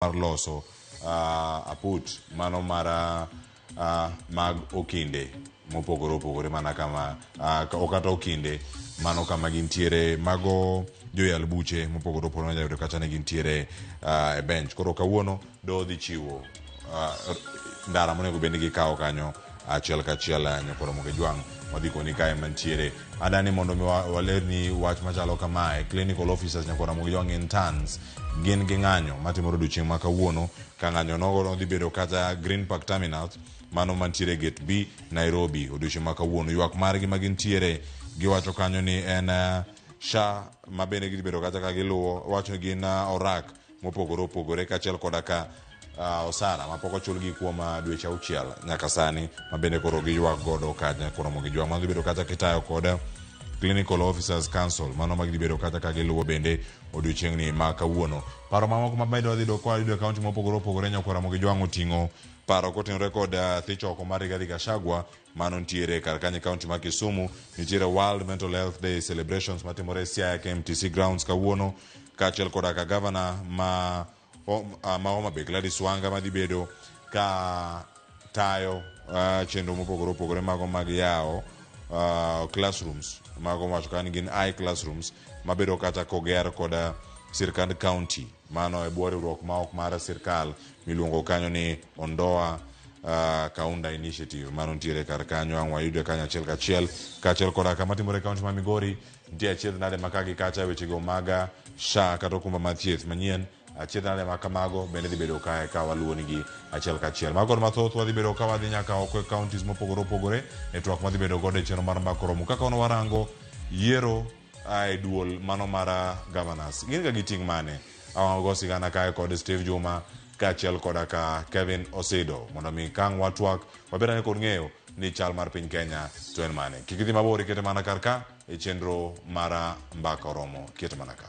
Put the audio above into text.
Marloso aput mano mara mag okinde mopogore opogore mana kama okata okinde mano kama gintiere mago joyal buche mopogore opogore nyalo kata ne gintiere e bench. Koro kawuono do dhi chiwo ndara monego bende gikawo kanyo achiel kachiel nyakoro moge jwang' wadhi koni kae mantiere adani mondo walerni wach machalo kamae. Clinical officers nyakoro moge jwang' interns gin gi ng'anyo matimore odiochieng' ma kawuono ka ng'anyo nogo dhi bedo kata Green Park Terminal mano mantiere Gate B Nairobi odiochieng' ma kawuono. Ywak margi ma gintiere giwacho kanyo ni en SHA ma bende gibedo kata ka giluwo wacho gin orak mopogore opogore kachiel koda ka osara ma pok ochulgi kuom dweche 6 nyaka sani ma bende koro giywak godo kanyo koro mogi jwang' ma gibedo kata kitayo kod Clinical Officers Council mano ma gibedo kata ka giluwo bende odiochieng'ni ma kawuono. Paro mamoko ma bende wadhi dok kwa kaunti mopogore opogore nyakora mogi jwang' oting'o paro kotenore kod thich oko mar Rigathi Gachagua mano ntiere kar kanyo kaunti ma Kisumu. Nitiere World Mental Health Day celebrations matimore Siaya KMTC grounds kawuono kachiel koda ka governor ma Homa Bay Gladys Wanga madhi bedo ka tayo chenro mopogore opogore mago mag yawo classrooms mago wacho kan gin classrooms mabedo kata koger koda sirkand county mano e bwo riwruok ma ok mar sirkal miluongo kanyo ni Ondoa Kaunda Initiative mano ntiere kar kanyo ang' wayudo kanyo achiel kachiel koda kama timore kaunti ma Migori nitie achiedh nade makagi kacha wechego maga SHA kata okumba mar thieth manyien achiedh nade ma kamago bende dhi bedo kae ka waluonigi achiel kachiel. Mago mathoth wadhi bedo ka wadhi nyaka oko e counties mopogore opogore e twak madhi bedo godo e chenro mar mbaka romo kaka ono warango yiero e duol mano mar governors gin ga giting' mane awango sigana kae kod Steve Juma kachiel koda ka Kevin Osido mondo mi kang' watwak wabedane kod ng'eyo ni chal mar piny Kenya to en mane. Kik idhi mabor, ikete mana kar ka e chenro mar mbaka romo, kete mana ka.